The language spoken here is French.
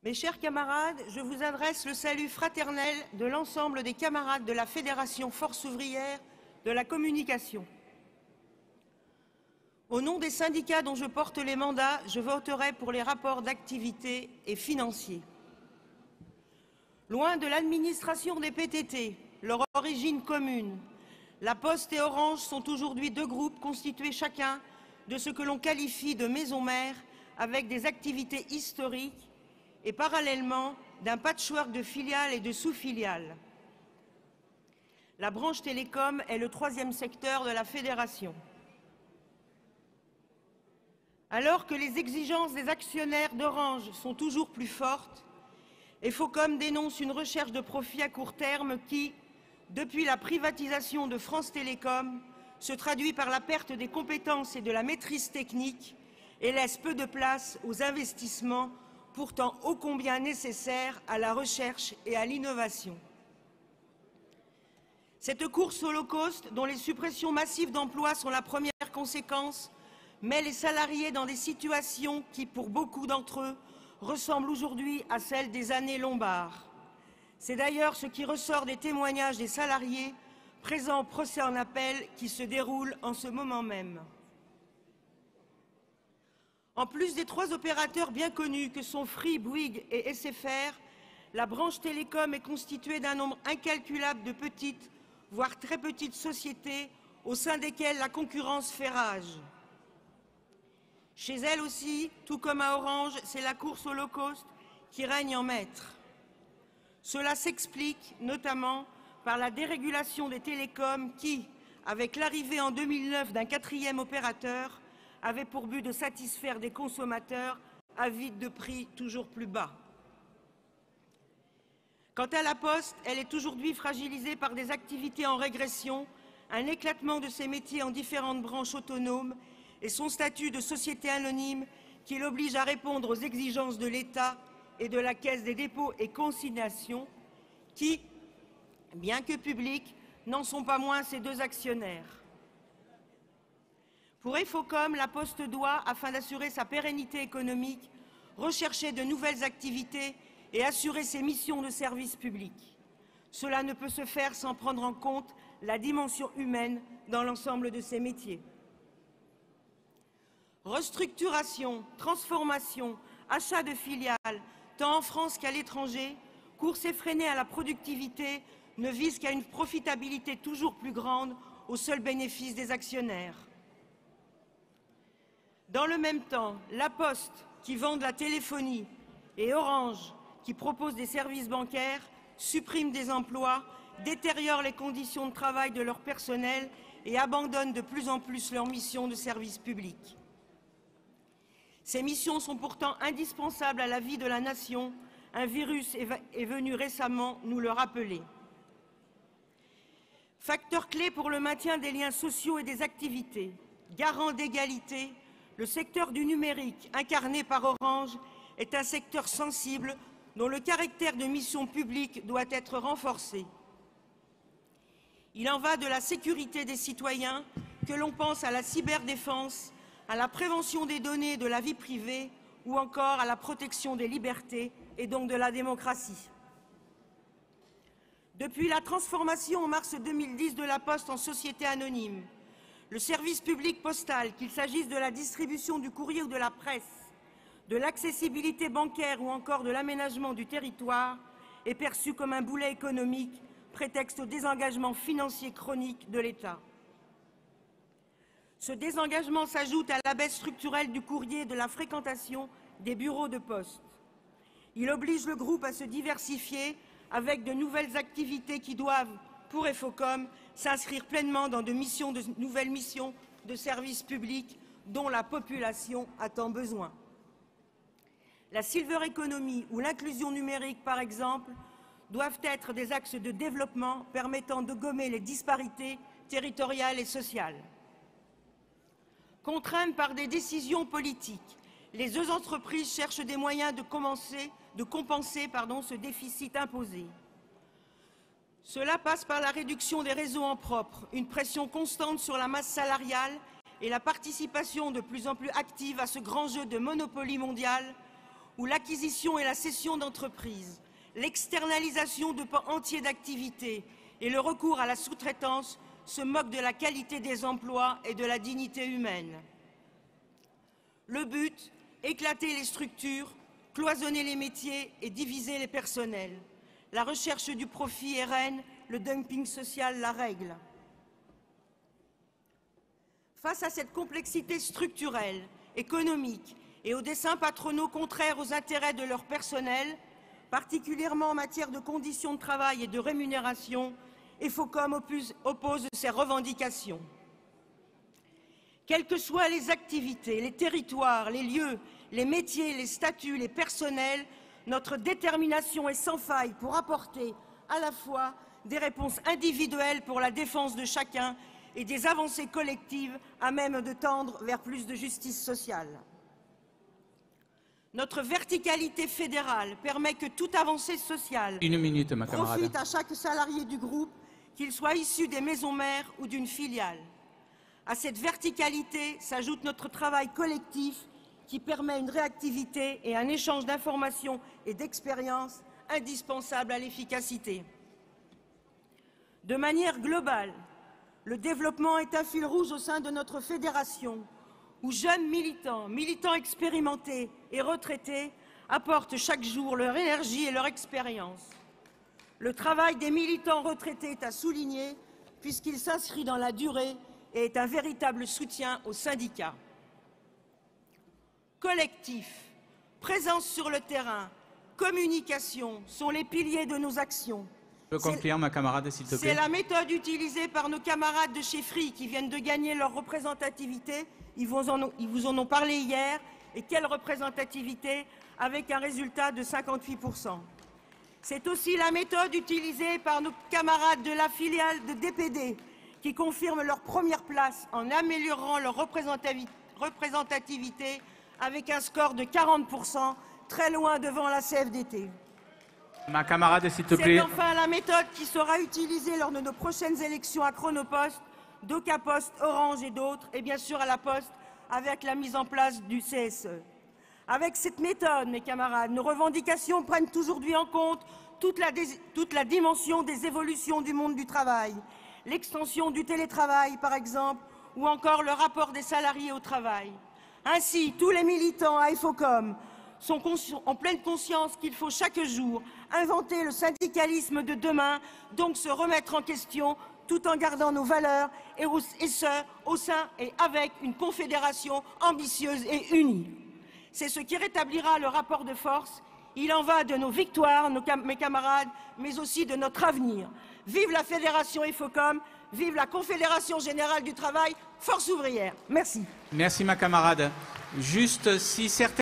Mes chers camarades, je vous adresse le salut fraternel de l'ensemble des camarades de la Fédération Force ouvrière de la communication. Au nom des syndicats dont je porte les mandats, je voterai pour les rapports d'activité et financiers. Loin de l'administration des PTT, leur origine commune, La Poste et Orange sont aujourd'hui deux groupes constitués chacun de ce que l'on qualifie de maison mère avec des activités historiques et parallèlement d'un patchwork de filiales et de sous-filiales. La branche télécom est le troisième secteur de la fédération. Alors que les exigences des actionnaires d'Orange sont toujours plus fortes, Efocom dénonce une recherche de profit à court terme qui, depuis la privatisation de France Télécom, se traduit par la perte des compétences et de la maîtrise technique et laisse peu de place aux investissements pourtant ô combien nécessaires à la recherche et à l'innovation. Cette course au low cost, dont les suppressions massives d'emplois sont la première conséquence, met les salariés dans des situations qui, pour beaucoup d'entre eux, ressemblent aujourd'hui à celles des années Lombard. C'est d'ailleurs ce qui ressort des témoignages des salariés présents au procès en appel qui se déroule en ce moment même. En plus des trois opérateurs bien connus que sont Free, Bouygues et SFR, la branche télécom est constituée d'un nombre incalculable de petites, voire très petites sociétés au sein desquelles la concurrence fait rage. Chez elle aussi, tout comme à Orange, c'est la course au low cost qui règne en maître. Cela s'explique notamment par la dérégulation des télécoms qui, avec l'arrivée en 2009 d'un quatrième opérateur, avait pour but de satisfaire des consommateurs avides de prix toujours plus bas. Quant à la Poste, elle est aujourd'hui fragilisée par des activités en régression, un éclatement de ses métiers en différentes branches autonomes et son statut de société anonyme qui l'oblige à répondre aux exigences de l'État et de la Caisse des dépôts et consignations qui, bien que publics, n'en sont pas moins ses deux actionnaires. Pour Efocom, la Poste doit, afin d'assurer sa pérennité économique, rechercher de nouvelles activités et assurer ses missions de service public. Cela ne peut se faire sans prendre en compte la dimension humaine dans l'ensemble de ses métiers. Restructuration, transformation, achat de filiales, tant en France qu'à l'étranger, course effrénée à la productivité ne vise qu'à une profitabilité toujours plus grande au seul bénéfice des actionnaires. Dans le même temps, La Poste, qui vend de la téléphonie, et Orange, qui propose des services bancaires, suppriment des emplois, détériorent les conditions de travail de leur personnel et abandonnent de plus en plus leurs missions de service public. Ces missions sont pourtant indispensables à la vie de la nation. Un virus est venu récemment nous le rappeler. Facteur clé pour le maintien des liens sociaux et des activités, garant d'égalité, le secteur du numérique, incarné par Orange, est un secteur sensible dont le caractère de mission publique doit être renforcé. Il en va de la sécurité des citoyens, que l'on pense à la cyberdéfense, à la prévention des données et de la vie privée ou encore à la protection des libertés et donc de la démocratie. Depuis la transformation en mars 2010 de la Poste en société anonyme, le service public postal, qu'il s'agisse de la distribution du courrier ou de la presse, de l'accessibilité bancaire ou encore de l'aménagement du territoire, est perçu comme un boulet économique, prétexte au désengagement financier chronique de l'État. Ce désengagement s'ajoute à la baisse structurelle du courrier et de la fréquentation des bureaux de poste. Il oblige le groupe à se diversifier avec de nouvelles activités qui doivent, pour Efocom, s'inscrire pleinement dans de nouvelles missions de service public dont la population a tant besoin. La silver economy ou l'inclusion numérique, par exemple, doivent être des axes de développement permettant de gommer les disparités territoriales et sociales. Contraintes par des décisions politiques, les deux entreprises cherchent des moyens de compenser ce déficit imposé. Cela passe par la réduction des réseaux en propre, une pression constante sur la masse salariale et la participation de plus en plus active à ce grand jeu de Monopoly mondial où l'acquisition et la cession d'entreprises, l'externalisation de pans entiers d'activités et le recours à la sous-traitance se moquent de la qualité des emplois et de la dignité humaine. Le but, éclater les structures, cloisonner les métiers et diviser les personnels. La recherche du profit est reine, le dumping social la règle. Face à cette complexité structurelle, économique et aux desseins patronaux contraires aux intérêts de leur personnel, particulièrement en matière de conditions de travail et de rémunération, EFOCOM oppose ses revendications. Quelles que soient les activités, les territoires, les lieux, les métiers, les statuts, les personnels, notre détermination est sans faille pour apporter à la fois des réponses individuelles pour la défense de chacun et des avancées collectives à même de tendre vers plus de justice sociale. Notre verticalité fédérale permet que toute avancée sociale profite à chaque salarié du groupe, qu'il soit issu des maisons mères ou d'une filiale. À cette verticalité s'ajoute notre travail collectif qui permet une réactivité et un échange d'informations et d'expériences indispensables à l'efficacité. De manière globale, le développement est un fil rouge au sein de notre fédération, où jeunes militants, militants expérimentés et retraités apportent chaque jour leur énergie et leur expérience. Le travail des militants retraités est à souligner puisqu'il s'inscrit dans la durée et est un véritable soutien aux syndicats. Collectif, présence sur le terrain, communication sont les piliers de nos actions. Je peux conclure, ma camarade, s'il te plaît. C'est la méthode utilisée par nos camarades de chez Free qui viennent de gagner leur représentativité. Ils vous en ont parlé hier. Et quelle représentativité, avec un résultat de 58%. C'est aussi la méthode utilisée par nos camarades de la filiale de DPD qui confirment leur première place en améliorant leur représentativité avec un score de 40%, très loin devant la CFDT. Ma camarade, s'il te plaît. C'est enfin la méthode qui sera utilisée lors de nos prochaines élections à Chronopost, d'Ocapost, Orange et d'autres, et bien sûr à la Poste, avec la mise en place du CSE. Avec cette méthode, mes camarades, nos revendications prennent aujourd'hui en compte toute la dimension des évolutions du monde du travail, l'extension du télétravail, par exemple, ou encore le rapport des salariés au travail. Ainsi, tous les militants à EFOCOM sont en pleine conscience qu'il faut chaque jour inventer le syndicalisme de demain, donc se remettre en question tout en gardant nos valeurs et ce, au sein et avec une confédération ambitieuse et unie. C'est ce qui rétablira le rapport de force. Il en va de nos victoires, mes camarades, mais aussi de notre avenir. Vive la Fédération EFOCOM, vive la Confédération Générale du Travail, Force ouvrière. Merci. Merci, ma camarade. Juste si certains